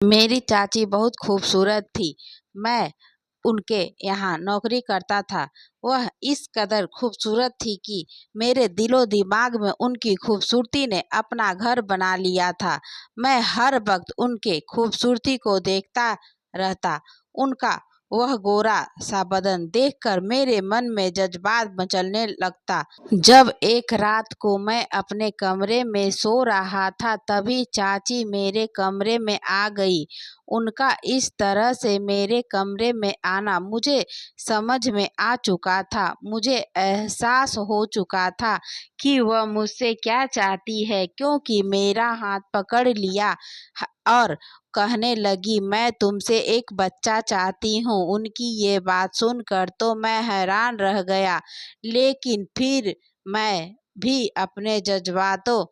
मेरी चाची बहुत खूबसूरत थी। मैं उनके यहाँ नौकरी करता था। वह इस कदर खूबसूरत थी कि मेरे दिलो दिमाग में उनकी खूबसूरती ने अपना घर बना लिया था। मैं हर वक्त उनके खूबसूरती को देखता रहता। उनका वह गोरा सा बदन देखकर मेरे मन में जज्बात मचलने लगता। जब एक रात को मैं अपने कमरे में सो रहा था, तभी चाची मेरे कमरे में आ गई। उनका इस तरह से मेरे कमरे में आना मुझे समझ में आ चुका था। मुझे एहसास हो चुका था कि वह मुझसे क्या चाहती है, क्योंकि मेरा हाथ पकड़ लिया और कहने लगी, मैं तुमसे एक बच्चा चाहती हूँ। उनकी ये बात सुनकर तो मैं हैरान रह गया, लेकिन फिर मैं भी अपने जज्बातों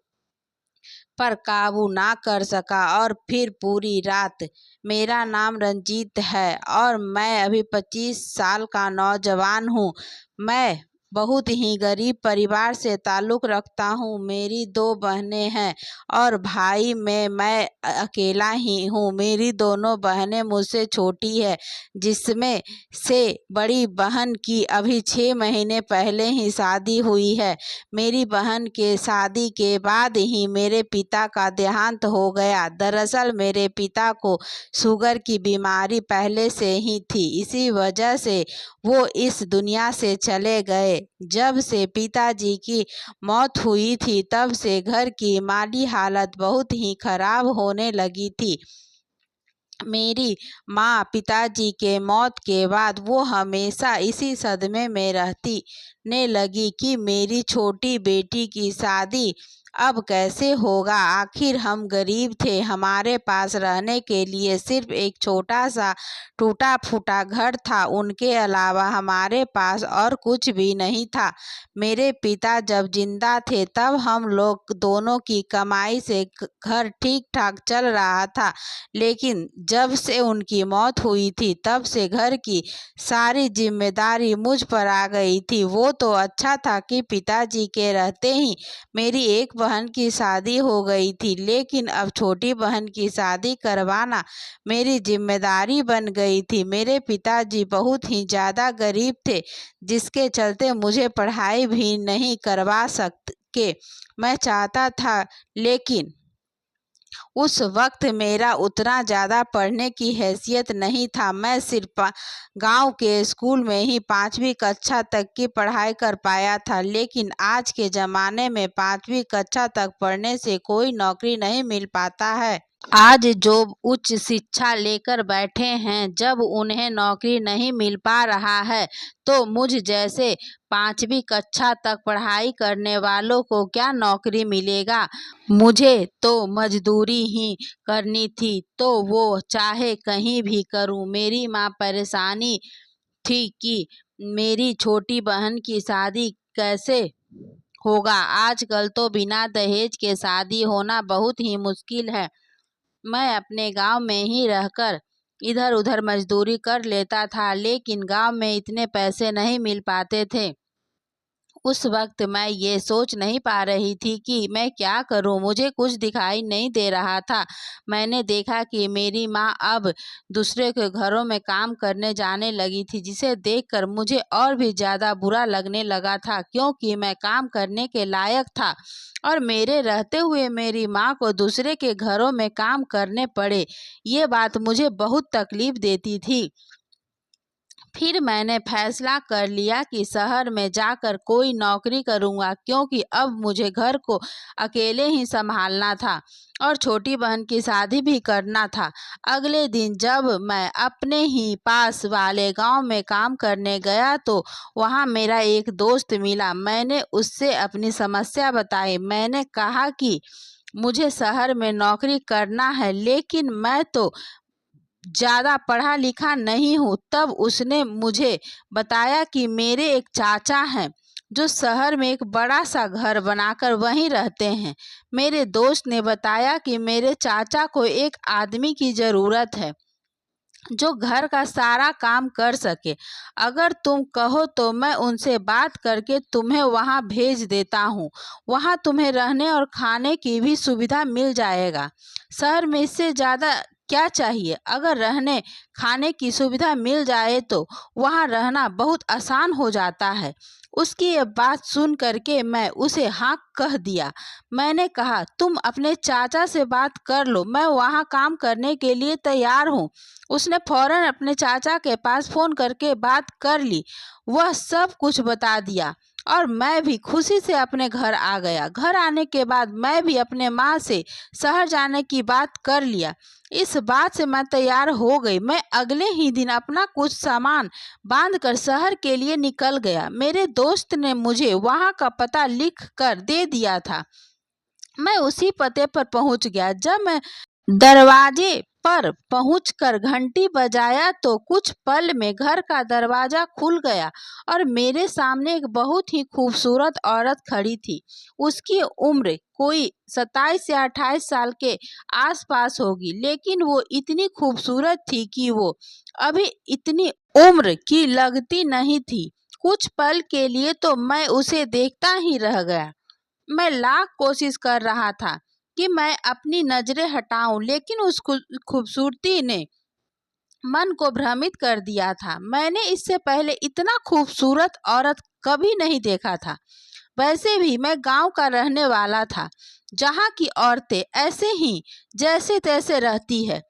पर काबू ना कर सका और फिर पूरी रात। मेरा नाम रंजीत है और मैं अभी 25 साल का नौजवान हूँ। मैं बहुत ही गरीब परिवार से ताल्लुक़ रखता हूँ। मेरी 2 बहनें हैं और भाई में मैं अकेला ही हूँ। मेरी दोनों बहनें मुझसे छोटी है, जिसमें से बड़ी बहन की अभी 6 महीने पहले ही शादी हुई है। मेरी बहन के शादी के बाद ही मेरे पिता का देहांत हो गया। दरअसल मेरे पिता को शुगर की बीमारी पहले से ही थी, इसी वजह से वो इस दुनिया से चले गए। जब से पिताजी की मौत हुई थी, तब से घर की माली हालत बहुत ही खराब होने लगी थी। मेरी माँ पिताजी के मौत के बाद वो हमेशा इसी सदमे में रहती ने लगी कि मेरी छोटी बेटी की शादी अब कैसे होगा। आखिर हम गरीब थे, हमारे पास रहने के लिए सिर्फ एक छोटा सा टूटा फूटा घर था। उनके अलावा हमारे पास और कुछ भी नहीं था। मेरे पिता जब जिंदा थे तब हम लोग दोनों की कमाई से घर ठीक ठाक चल रहा था, लेकिन जब से उनकी मौत हुई थी तब से घर की सारी जिम्मेदारी मुझ पर आ गई थी। वो तो अच्छा था कि पिताजी के रहते ही मेरी एक बहन की शादी हो गई थी, लेकिन अब छोटी बहन की शादी करवाना मेरी जिम्मेदारी बन गई थी। मेरे पिताजी बहुत ही ज़्यादा गरीब थे, जिसके चलते मुझे पढ़ाई भी नहीं करवा सके। मैं चाहता था, लेकिन उस वक्त मेरा उतना ज़्यादा पढ़ने की हैसियत नहीं था। मैं सिर्फ गांव के स्कूल में ही 5वीं कक्षा तक की पढ़ाई कर पाया था, लेकिन आज के ज़माने में 5वीं कक्षा तक पढ़ने से कोई नौकरी नहीं मिल पाता है। आज जो उच्च शिक्षा लेकर बैठे हैं, जब उन्हें नौकरी नहीं मिल पा रहा है, तो मुझ जैसे 5वीं कक्षा तक पढ़ाई करने वालों को क्या नौकरी मिलेगा। मुझे तो मजदूरी ही करनी थी, तो वो चाहे कहीं भी करूं। मेरी माँ परेशानी थी कि मेरी छोटी बहन की शादी कैसे होगा। आजकल तो बिना दहेज के शादी होना बहुत ही मुश्किल है। मैं अपने गांव में ही रहकर इधर उधर मजदूरी कर लेता था, लेकिन गांव में इतने पैसे नहीं मिल पाते थे। उस वक्त मैं ये सोच नहीं पा रही थी कि मैं क्या करूं। मुझे कुछ दिखाई नहीं दे रहा था। मैंने देखा कि मेरी माँ अब दूसरे के घरों में काम करने जाने लगी थी, जिसे देखकर मुझे और भी ज़्यादा बुरा लगने लगा था, क्योंकि मैं काम करने के लायक था और मेरे रहते हुए मेरी माँ को दूसरे के घरों में काम करने पड़े। ये बात मुझे बहुत तकलीफ देती थी। फिर मैंने फैसला कर लिया कि शहर में जाकर कोई नौकरी करूंगा, क्योंकि अब मुझे घर को अकेले ही संभालना था और छोटी बहन की शादी भी करना था। अगले दिन जब मैं अपने ही पास वाले गांव में काम करने गया, तो वहां मेरा एक दोस्त मिला। मैंने उससे अपनी समस्या बताई। मैंने कहा कि मुझे शहर में नौकरी करना है, लेकिन मैं तो ज़्यादा पढ़ा लिखा नहीं हूँ। तब उसने मुझे बताया कि मेरे एक चाचा हैं, जो शहर में एक बड़ा सा घर बनाकर वहीं रहते हैं। मेरे दोस्त ने बताया कि मेरे चाचा को एक आदमी की ज़रूरत है, जो घर का सारा काम कर सके। अगर तुम कहो तो मैं उनसे बात करके तुम्हें वहां भेज देता हूँ। वहां तुम्हें रहने और खाने की भी सुविधा मिल जाएगा। शहर में इससे ज़्यादा क्या चाहिए। अगर रहने खाने की सुविधा मिल जाए तो वहाँ रहना बहुत आसान हो जाता है। उसकी ये बात सुन करके मैं उसे हाँ कह दिया। मैंने कहा, तुम अपने चाचा से बात कर लो, मैं वहाँ काम करने के लिए तैयार हूँ। उसने फौरन अपने चाचा के पास फ़ोन करके बात कर ली। वह सब कुछ बता दिया और मैं भी खुशी से अपने घर आ गया। घर आने के बाद मैं भी अपने माँ से शहर जाने की बात कर लिया। इस बात से मैं तैयार हो गई। मैं अगले ही दिन अपना कुछ सामान बांधकर शहर के लिए निकल गया। मेरे दोस्त ने मुझे वहाँ का पता लिख कर दे दिया था। मैं उसी पते पर पहुँच गया। जब मैं दरवाजे पर पहुंचकर घंटी बजाया तो कुछ पल में घर का दरवाजा खुल गया और मेरे सामने एक बहुत ही खूबसूरत औरत खड़ी थी। उसकी उम्र कोई 27 या 28 साल के आसपास होगी, लेकिन वो इतनी खूबसूरत थी कि वो अभी इतनी उम्र की लगती नहीं थी। कुछ पल के लिए तो मैं उसे देखता ही रह गया। मैं लाख कोशिश कर रहा था कि मैं अपनी नजरें हटाऊं, लेकिन उस खूबसूरती ने मन को भ्रमित कर दिया था। मैंने इससे पहले इतना खूबसूरत औरत कभी नहीं देखा था। वैसे भी मैं गांव का रहने वाला था, जहां की औरतें ऐसे ही जैसे तैसे रहती है।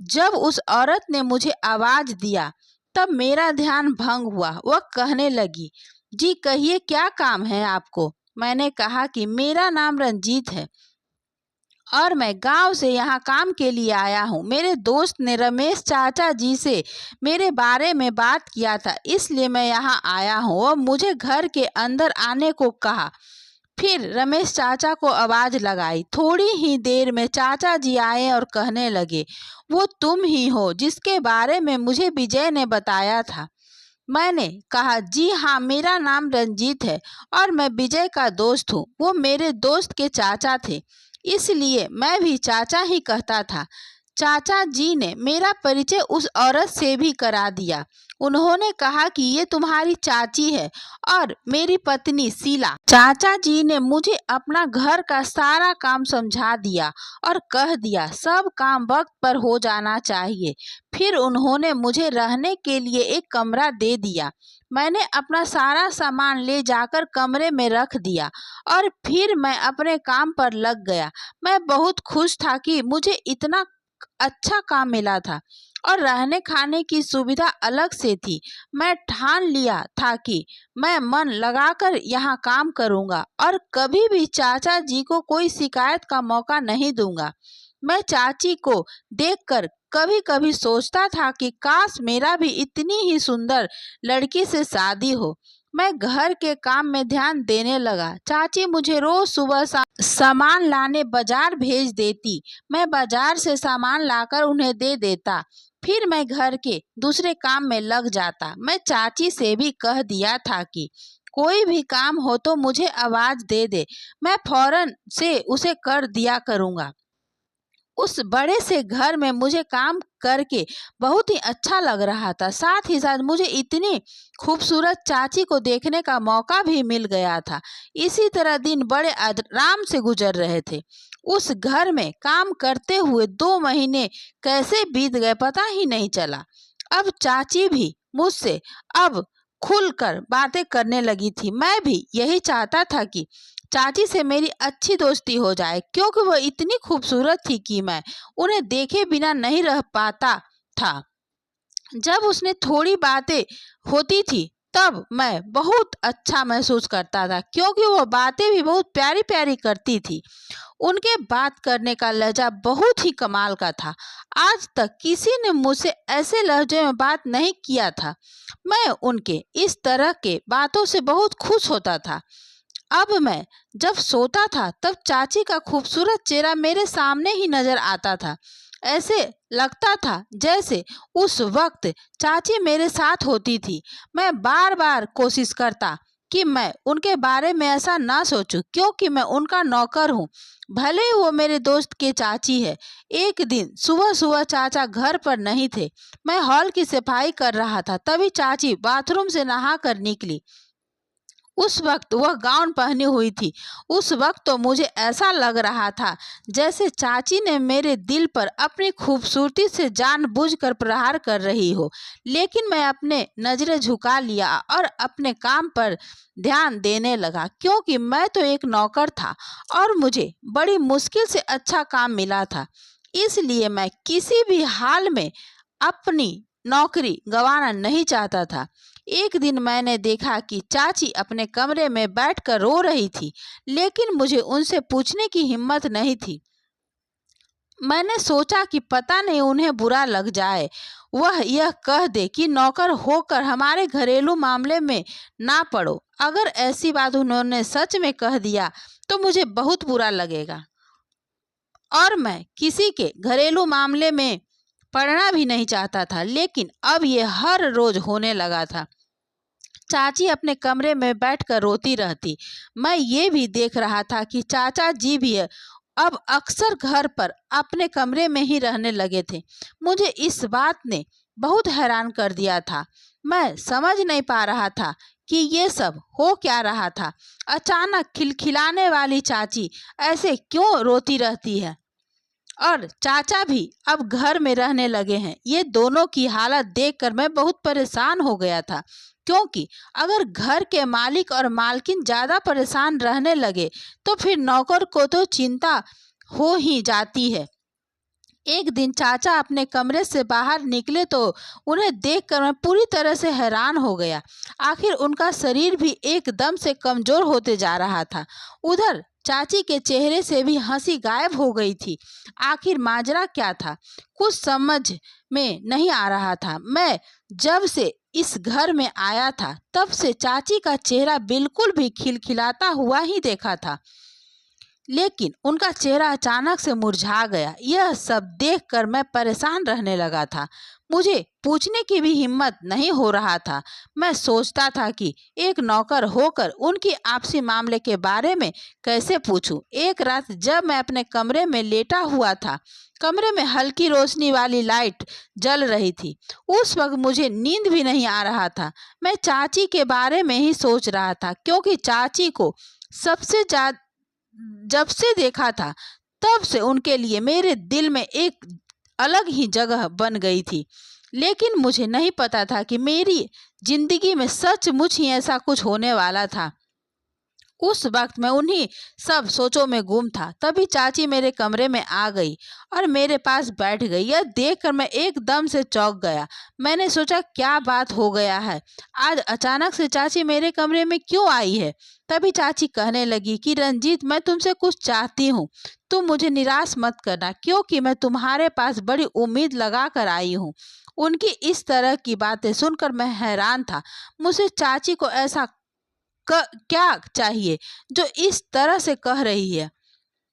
जब उस औरत ने मुझे आवाज दिया तब मेरा ध्यान भंग हुआ। वह कहने लगी, जी कहिए, क्या काम है आपको। मैंने कहा कि मेरा नाम रंजीत है और मैं गांव से यहाँ काम के लिए आया हूँ। मेरे दोस्त ने रमेश चाचा जी से मेरे बारे में बात किया था, इसलिए मैं यहाँ आया हूँ और मुझे घर के अंदर आने को कहा। फिर रमेश चाचा को आवाज लगाई। थोड़ी ही देर में चाचा जी आए और कहने लगे, वो तुम ही हो जिसके बारे में मुझे विजय ने बताया था। मैंने कहा, जी हाँ, मेरा नाम रंजीत है और मैं विजय का दोस्त हूँ। वो मेरे दोस्त के चाचा थे, इसलिए मैं भी चाचा ही कहता था। चाचा जी ने मेरा परिचय उस औरत से भी करा दिया। उन्होंने कहा कि ये तुम्हारी चाची है और मेरी पत्नी शीला। चाचा जी ने मुझे अपना घर का सारा काम समझा दिया और कह दिया सब काम वक्त पर हो जाना चाहिए। फिर उन्होंने मुझे रहने के लिए एक कमरा दे दिया। मैंने अपना सारा सामान ले जाकर कमरे में रख दिया और फिर मैं अपने काम पर लग गया। मैं बहुत खुश था कि मुझे इतना अच्छा काम मिला था और रहने खाने की सुविधा अलग से थी। मैं ठान लिया था कि मैं मन लगाकर यहाँ काम करूँगा और कभी भी चाचा जी को कोई शिकायत का मौका नहीं दूंगा। मैं चाची को देखकर कभी कभी सोचता था कि काश मेरा भी इतनी ही सुंदर लड़की से शादी हो। मैं घर के काम में ध्यान देने लगा। चाची मुझे रोज सुबह सामान लाने बाजार भेज देती। मैं बाजार से सामान लाकर उन्हें दे देता। फिर मैं घर के दूसरे काम में लग जाता। मैं चाची से भी कह दिया था कि कोई भी काम हो तो मुझे आवाज दे दे, मैं फौरन से उसे कर दिया करूँगा। उस बड़े से घर में मुझे काम करके बहुत ही अच्छा लग रहा था। साथ ही साथ मुझे इतनी खूबसूरत चाची को देखने का मौका भी मिल गया था। इसी तरह दिन बड़े आराम से गुजर रहे थे। उस घर में काम करते हुए 2 महीने कैसे बीत गए पता ही नहीं चला। अब चाची भी मुझसे अब खुलकर बातें करने लगी थी। मैं भी यही चाहता था कि चाची से मेरी अच्छी दोस्ती हो जाए, क्योंकि वह इतनी खूबसूरत थी कि मैं उन्हें देखे बिना नहीं रह पाता था। जब उसने थोड़ी बातें होती थी तब मैं बहुत अच्छा महसूस करता था, क्योंकि वो बातें भी बहुत प्यारी प्यारी करती थी। उनके बात करने का लहजा बहुत ही कमाल का था। आज तक किसी ने मुझसे ऐसे लहजे में बात नहीं किया था। मैं उनके इस तरह के बातों से बहुत खुश होता था। अब मैं जब सोता था तब चाची का खूबसूरत चेहरा मेरे सामने ही नजर आता था। ऐसे लगता था जैसे उस वक्त चाची मेरे साथ होती थी। मैं बार बार कोशिश करता कि मैं उनके बारे में ऐसा ना सोचूं, क्योंकि मैं उनका नौकर हूँ, भले ही वो मेरे दोस्त के चाची है। एक दिन सुबह सुबह चाचा घर पर नहीं थे। मैं हॉल की सफाई कर रहा था, तभी चाची बाथरूम से नहा कर निकली। उस वक्त वह गाउन पहनी हुई थी। उस वक्त तो मुझे ऐसा लग रहा था जैसे चाची ने मेरे दिल पर अपनी खूबसूरती से जानबूझकर प्रहार कर रही हो। लेकिन मैं अपने नजरें झुका लिया और अपने काम पर ध्यान देने लगा, क्योंकि मैं तो एक नौकर था और मुझे बड़ी मुश्किल से अच्छा काम मिला था। इसलिए मैं किसी भी हाल में अपनी नौकरी गंवाना नहीं चाहता था। एक दिन मैंने देखा कि चाची अपने कमरे में बैठकर रो रही थी, लेकिन मुझे उनसे पूछने की हिम्मत नहीं थी। मैंने सोचा कि पता नहीं उन्हें बुरा लग जाए, वह यह कह दे कि नौकर होकर हमारे घरेलू मामले में ना पड़ो। अगर ऐसी बात उन्होंने सच में कह दिया तो मुझे बहुत बुरा लगेगा और मैं किसी के घरेलू मामले में पढ़ना भी नहीं चाहता था। लेकिन अब यह हर रोज होने लगा था। चाची अपने कमरे में बैठकर रोती रहती। मैं ये भी देख रहा था कि चाचा जी भी अब अक्सर घर पर अपने कमरे में ही रहने लगे थे। मुझे इस बात ने बहुत हैरान कर दिया था। मैं समझ नहीं पा रहा था कि ये सब हो क्या रहा था। अचानक खिलखिलाने वाली चाची ऐसे क्यों रोती रहती है और चाचा भी अब घर में रहने लगे हैं। ये दोनों की हालत देखकर मैं बहुत परेशान हो गया था, क्योंकि अगर घर के मालिक और मालकिन ज़्यादा परेशान रहने लगे तो फिर नौकर को तो चिंता हो ही जाती है। एक दिन चाचा अपने कमरे से बाहर निकले तो उन्हें देखकर मैं पूरी तरह से हैरान हो गया। आखिर उनका शरीर भी एकदम से कमजोर होते जा रहा था। उधर चाची के चेहरे से भी हंसी गायब हो गई थी। आखिर माजरा क्या था, कुछ समझ में नहीं आ रहा था। मैं जब से इस घर में आया था तब से चाची का चेहरा बिल्कुल भी खिलखिलाता हुआ ही देखा था, लेकिन उनका चेहरा अचानक से मुरझा गया। यह सब देखकर मैं परेशान रहने लगा था। मुझे पूछने की भी हिम्मत नहीं हो रहा था। मैं सोचता था कि एक नौकर होकर उनकी आपसी मामले के बारे में कैसे पूछूं। एक रात जब मैं अपने कमरे में लेटा हुआ था, कमरे में हल्की रोशनी वाली लाइट जल रही थी। उस वक्त मुझे नींद भी नहीं आ रहा था। मैं चाची के बारे में ही सोच रहा था, क्योंकि चाची को सबसे ज्यादा जब से देखा था तब से उनके लिए मेरे दिल में एक अलग ही जगह बन गई थी। लेकिन मुझे नहीं पता था कि मेरी जिंदगी में सचमुच ही ऐसा कुछ होने वाला था। उस वक्त मैं उन्हीं सब सोचों में गुम था। तभी चाची मेरे कमरे में आ गई और मेरे पास बैठ गई। यह देखकर मैं एकदम से चौंक गया। मैंने सोचा क्या बात हो गया है, आज अचानक से चाची मेरे कमरे में क्यों आई है। तभी चाची कहने लगी कि रंजीत, मैं तुमसे कुछ चाहती हूँ, तुम मुझे निराश मत करना, क्योंकि मैं तुम्हारे पास बड़ी उम्मीद लगा कर आई हूँ। उनकी इस तरह की बातें सुनकर मैं हैरान था। मुझे चाची को ऐसा क्या चाहिए जो इस तरह से कह रही है।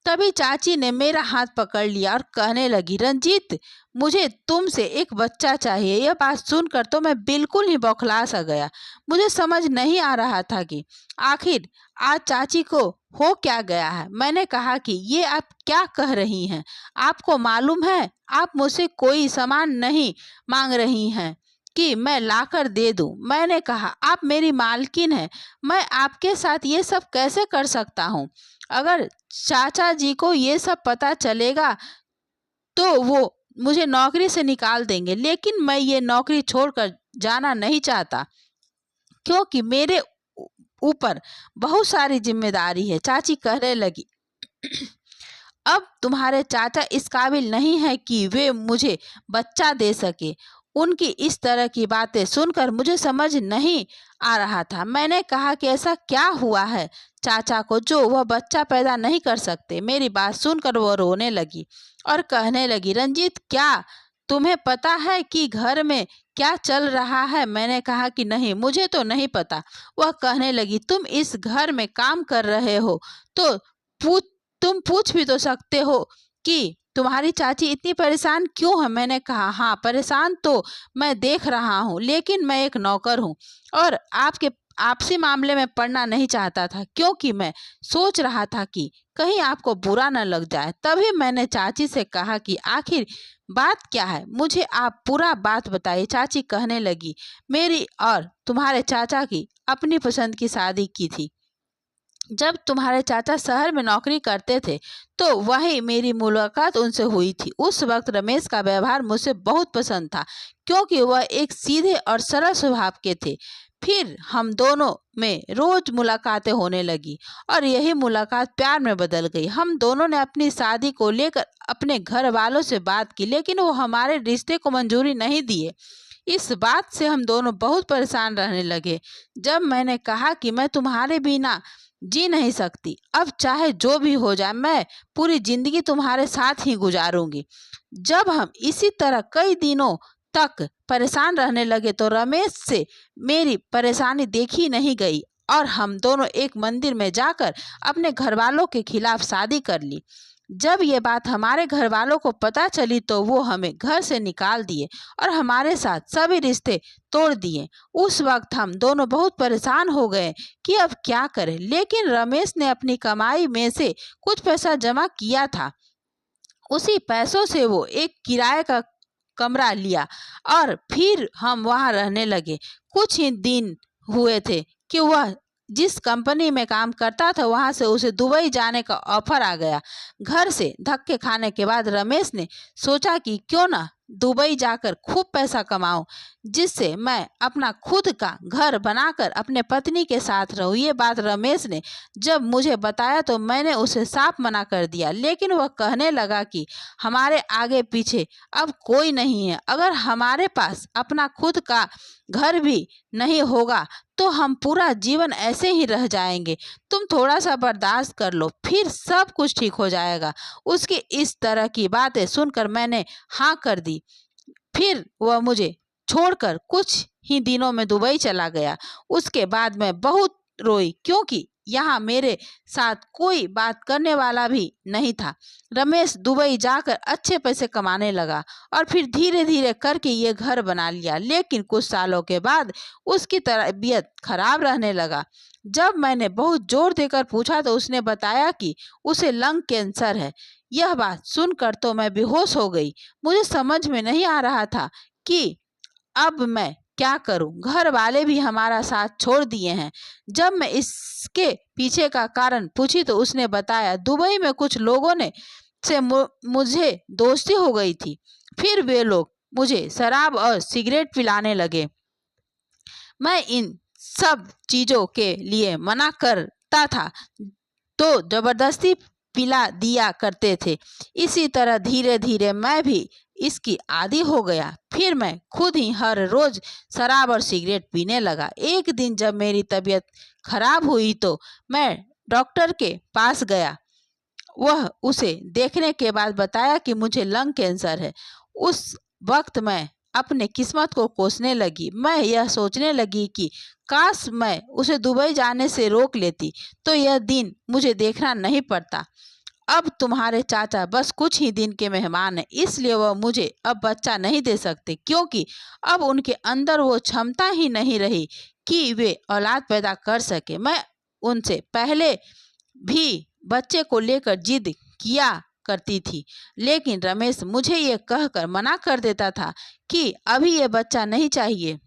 तभी चाची ने मेरा हाथ पकड़ लिया और कहने लगी, रंजीत, मुझे तुमसे एक बच्चा चाहिए। यह बात सुनकर तो मैं बिल्कुल ही बौखला सा गया। मुझे समझ नहीं आ रहा था कि आखिर आज चाची को हो क्या गया है। मैंने कहा कि ये आप क्या कह रही हैं, आपको मालूम है आप मुझसे कोई सामान नहीं मांग रही हैं कि मैं लाकर दे दूं। मैंने कहा आप मेरी मालकिन हैं, मैं आपके साथ ये सब कैसे कर सकता हूँ। अगर चाचा जी को ये सब पता चलेगा तो वो मुझे नौकरी से निकाल देंगे। लेकिन मैं ये नौकरी छोड़कर जाना नहीं चाहता, क्योंकि मेरे ऊपर बहुत सारी जिम्मेदारी है। चाची कहने लगी, अब तुम्हारे चाचा इस काबिल नहीं है कि वे मुझे बच्चा दे सके। उनकी इस तरह की बातें सुनकर मुझे समझ नहीं आ रहा था। मैंने कहा कि ऐसा क्या हुआ है चाचा को जो वह बच्चा पैदा नहीं कर सकते। मेरी बात सुनकर वह रोने लगी और कहने लगी, रंजीत, क्या तुम्हें पता है कि घर में क्या चल रहा है। मैंने कहा कि नहीं, मुझे तो नहीं पता। वह कहने लगी, तुम इस घर में काम कर रहे हो तो तुम पूछ भी तो सकते हो कि तुम्हारी चाची इतनी परेशान क्यों है। मैंने कहा, हाँ, परेशान तो मैं देख रहा हूँ, लेकिन मैं एक नौकर हूँ और आपसी मामले में पड़ना नहीं चाहता था, क्योंकि मैं सोच रहा था कि कहीं आपको बुरा न लग जाए। तभी मैंने चाची से कहा कि आखिर बात क्या है, मुझे आप पूरा बात बताइए। चाची कहने लगी, मेरी और तुम्हारे चाचा की अपनी पसंद की शादी की थी। जब तुम्हारे चाचा शहर में नौकरी करते थे तो वही मेरी मुलाकात उनसे हुई थी। उस वक्त रमेश का व्यवहार मुझे बहुत पसंद था, क्योंकि वह एक सीधे और सरल स्वभाव के थे। फिर हम दोनों में रोज मुलाकातें होने लगी और यही मुलाकात प्यार में बदल गई। हम दोनों ने अपनी शादी को लेकर अपने घर वालों से बात की, लेकिन वो हमारे रिश्ते को मंजूरी नहीं दिए। इस बात से हम दोनों बहुत परेशान रहने लगे। जब मैंने कहा कि मैं तुम्हारे बिना जी नहीं सकती, अब चाहे जो भी हो जाए मैं पूरी जिंदगी तुम्हारे साथ ही गुजारूंगी। जब हम इसी तरह कई दिनों तक परेशान रहने लगे तो रमेश से मेरी परेशानी देखी नहीं गई और हम दोनों एक मंदिर में जाकर अपने घर वालों के खिलाफ शादी कर ली। जब ये बात हमारे घर वालों को पता चली तो वो हमें घर से निकाल दिए और हमारे साथ सभी रिश्ते तोड़ दिए। उस वक्त हम दोनों बहुत परेशान हो गए कि अब क्या करें, लेकिन रमेश ने अपनी कमाई में से कुछ पैसा जमा किया था। उसी पैसों से वो एक किराए का कमरा लिया और फिर हम वहां रहने लगे। कुछ ही दिन हुए थे कि वह जिस कंपनी में काम करता था वहां से उसे दुबई जाने का ऑफर आ गया। घर से धक्के खाने के बाद रमेश ने सोचा कि क्यों ना दुबई जाकर खूब पैसा कमाऊं, जिससे मैं अपना खुद का घर बनाकर अपने पत्नी के साथ रहूं। ये बात रमेश ने जब मुझे बताया तो मैंने उसे साफ मना कर दिया, लेकिन वह कहने लगा कि हमारे आगे पीछे अब कोई नहीं है। अगर हमारे पास अपना खुद का घर भी नहीं होगा तो हम पूरा जीवन ऐसे ही रह जाएंगे। तुम थोड़ा सा बर्दाश्त कर लो, फिर सब कुछ ठीक हो जाएगा। उसकी इस तरह की बातें सुनकर मैंने हाँ कर दी। फिर वह मुझे छोड़कर कुछ ही दिनों में दुबई चला गया। उसके बाद मैं बहुत रोई, क्योंकि यहाँ मेरे साथ कोई बात करने वाला भी नहीं था। रमेश दुबई जाकर अच्छे पैसे कमाने लगा और फिर धीरे धीरे करके ये घर बना लिया, लेकिन कुछ सालों के बाद उसकी तबीयत खराब रहने लगा। जब मैंने बहुत जोर देकर पूछा तो उसने बताया कि उसे लंग कैंसर है। यह बात सुनकर तो मैं बेहोश हो गई। मुझे समझ में नहीं आ रहा था कि अब मैं क्या करूं। घर वाले भी हमारा साथ छोड़ दिए हैं। जब मैं इसके पीछे का कारण पूछी तो उसने बताया दुबई में कुछ लोगों ने से मुझे दोस्ती हो गई थी। फिर वे लोग मुझे शराब और सिगरेट पिलाने लगे। मैं इन सब चीजों के लिए मना करता था तो जबरदस्ती पिला दिया करते थे। इसी तरह धीरे धीरे मैं भी इसकी आदी हो गया। फिर मैं खुद ही हर रोज शराब और सिगरेट पीने लगा। एक दिन जब मेरी तबीयत खराब हुई तो मैं डॉक्टर के पास गया। वह उसे देखने के बाद बताया कि मुझे लंग कैंसर है। उस वक्त मैं अपने किस्मत को कोसने लगी। मैं यह सोचने लगी कि काश मैं उसे दुबई जाने से रोक लेती तो यह दिन मुझे देखना नहीं पड़ता। अब तुम्हारे चाचा बस कुछ ही दिन के मेहमान हैं, इसलिए वह मुझे अब बच्चा नहीं दे सकते, क्योंकि अब उनके अंदर वो क्षमता ही नहीं रही कि वे औलाद पैदा कर सके। मैं उनसे पहले भी बच्चे को लेकर जिद किया करती थी, लेकिन रमेश मुझे ये कहकर मना कर देता था कि अभी ये बच्चा नहीं चाहिए,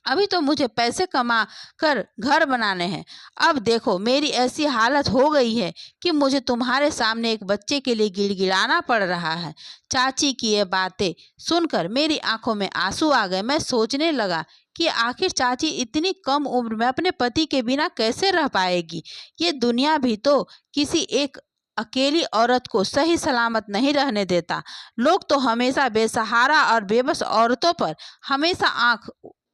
अभी तो मुझे पैसे कमा कर घर बनाने हैं। अब देखो मेरी ऐसी हालत हो गई है कि मुझे तुम्हारे सामने एक बच्चे के लिए गिड़गिड़ाना पड़ रहा है। चाची की ये बातें सुनकर मेरी आंखों में आंसू आ गए। मैं सोचने लगा कि आखिर चाची इतनी कम उम्र में अपने पति के बिना कैसे रह पाएगी। ये दुनिया भी तो किसी एक अकेली औरत को सही सलामत नहीं रहने देता। लोग तो हमेशा बेसहारा और बेबस औरतों पर हमेशा आंख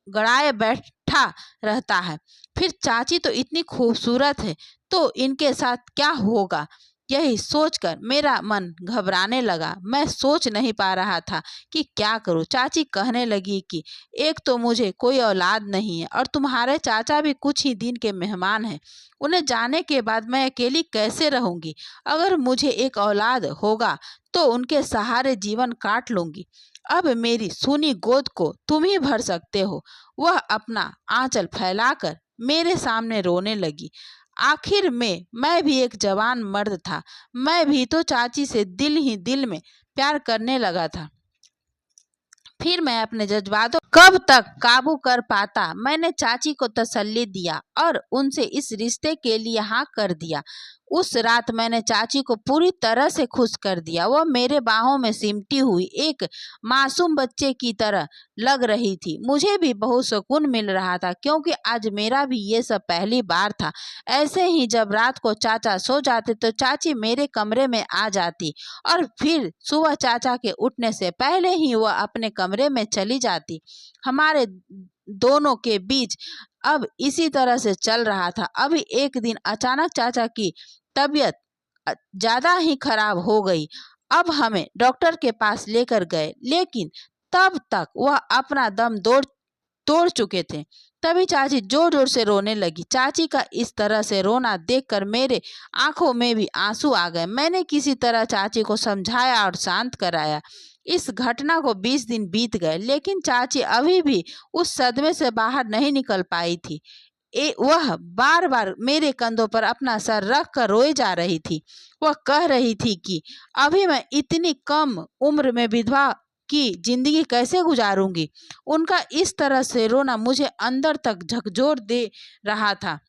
गड़ाए बैठा रहता है। फिर चाची तो इतनी खूबसूरत है तो इनके साथ क्या होगा, यही सोचकर मेरा मन घबराने लगा। मैं सोच नहीं पा रहा था कि क्या करूं। चाची कहने लगी कि एक तो मुझे कोई औलाद नहीं है और तुम्हारे चाचा भी कुछ ही दिन के मेहमान हैं। उन्हें जाने के बाद मैं अकेली कैसे रहूंगी। अगर मुझे एक औलाद होगा तो उनके सहारे जीवन काट लूंगी। अब मेरी सूनी गोद को तुम ही भर सकते हो। वह अपना आंचल फैलाकर मेरे सामने रोने लगी। आखिर में मैं भी एक जवान मर्द था, मैं भी तो चाची से दिल ही दिल में प्यार करने लगा था। फिर मैं अपने जज्बातों कब तक काबू कर पाता। मैंने चाची को तसल्ली दिया और उनसे इस रिश्ते के लिए हाँ कर दिया। उस रात मैंने चाची को पूरी तरह से खुश कर दिया। वह मेरे बाहों में सिमटी हुई एक मासूम बच्चे की तरह लग रही थी। मुझे भी बहुत सुकून मिल रहा था, क्योंकि आज मेरा भी ये सब पहली बार था। ऐसे ही जब रात को चाचा सो जाते तो चाची मेरे कमरे में आ जाती और फिर सुबह चाचा के उठने से पहले ही वह अपने कमरे में चली जाती। हमारे दोनों के बीच अब इसी तरह से चल रहा था। अभी एक दिन अचानक चाचा की तबीयत ज्यादा ही खराब हो गई। अब हमें डॉक्टर के पास लेकर गए, लेकिन तब तक वह अपना दम तोड़ चुके थे। तभी चाची जोर जोर से रोने लगी। चाची का इस तरह से रोना देखकर मेरे आंखों में भी आंसू आ गए। मैंने किसी तरह चाची को समझाया और शांत कराया। इस घटना को 20 दिन बीत गए, लेकिन चाची अभी भी उस सदमे से बाहर नहीं निकल पाई थी। वह बार बार मेरे कंधों पर अपना सर रख कर रोए जा रही थी। वह कह रही थी कि अभी मैं इतनी कम उम्र में विधवा की जिंदगी कैसे गुजारूंगी। उनका इस तरह से रोना मुझे अंदर तक झकझोर दे रहा था।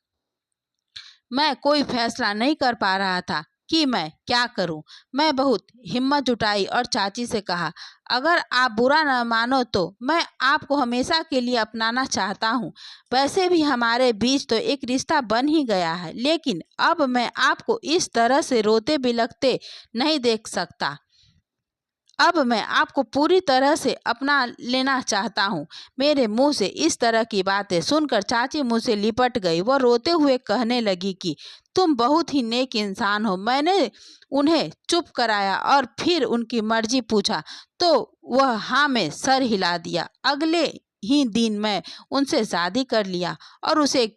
मैं कोई फैसला नहीं कर पा रहा था कि मैं क्या करूं। मैं बहुत हिम्मत जुटाई और चाची से कहा, अगर आप बुरा न मानो तो मैं आपको हमेशा के लिए अपनाना चाहता हूं। वैसे भी हमारे बीच तो एक रिश्ता बन ही गया है, लेकिन अब मैं आपको इस तरह से रोते बिलखते नहीं देख सकता। अब मैं आपको पूरी तरह से अपना लेना चाहता हूँ। मेरे मुंह से इस तरह की बातें सुनकर चाची मुझसे लिपट गई। वह रोते हुए कहने लगी कि तुम बहुत ही नेक इंसान हो। मैंने उन्हें चुप कराया और फिर उनकी मर्जी पूछा तो वह हाँ में सर हिला दिया। अगले ही दिन मैं उनसे शादी कर लिया और उसे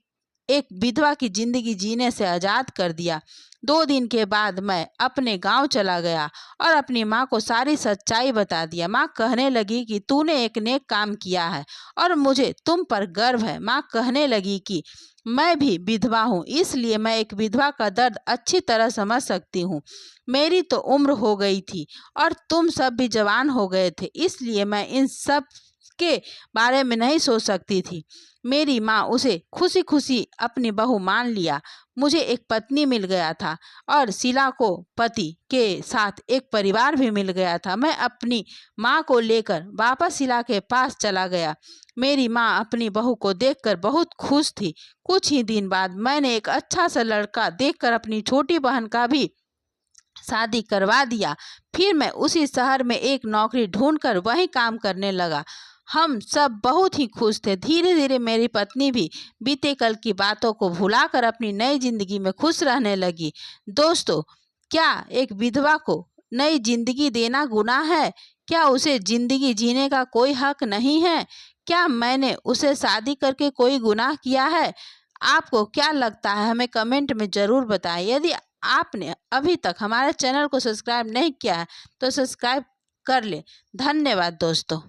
एक विधवा की जिंदगी जीने से आजाद कर दिया। 2 दिन के बाद मैं अपने गांव चला गया और अपनी माँ को सारी सच्चाई बता दिया। माँ कहने लगी कि तूने एक नेक काम किया है और मुझे तुम पर गर्व है। माँ कहने लगी कि मैं भी विधवा हूँ, इसलिए मैं एक विधवा का दर्द अच्छी तरह समझ सकती हूँ। मेरी तो उम्र हो गई थी और तुम सब भी जवान हो गए थे, इसलिए मैं इन सब के बारे में नहीं सोच सकती थी। मेरी माँ उसे खुशी खुशी अपनी बहू मान लिया। मुझे एक पत्नी मिल गया था और शीला को पति के साथ एक परिवार भी मिल गया था। मैं अपनी माँ को लेकर वापस शीला के पास चला गया। मेरी माँ अपनी बहू को देखकर बहुत खुश थी। कुछ ही दिन बाद मैंने एक अच्छा सा लड़का देखकर अपनी छोटी बहन का भी शादी करवा दिया। फिर मैं उसी शहर में एक नौकरी ढूंढकर वहीं काम करने लगा। हम सब बहुत ही खुश थे। धीरे धीरे मेरी पत्नी भी बीते कल की बातों को भुलाकर अपनी नई जिंदगी में खुश रहने लगी। दोस्तों, क्या एक विधवा को नई जिंदगी देना गुनाह है? क्या उसे जिंदगी जीने का कोई हक नहीं है? क्या मैंने उसे शादी करके कोई गुनाह किया है? आपको क्या लगता है? हमें कमेंट में ज़रूर बताएं। यदि आपने अभी तक हमारे चैनल को सब्सक्राइब नहीं किया है तो सब्सक्राइब कर ले। धन्यवाद दोस्तों।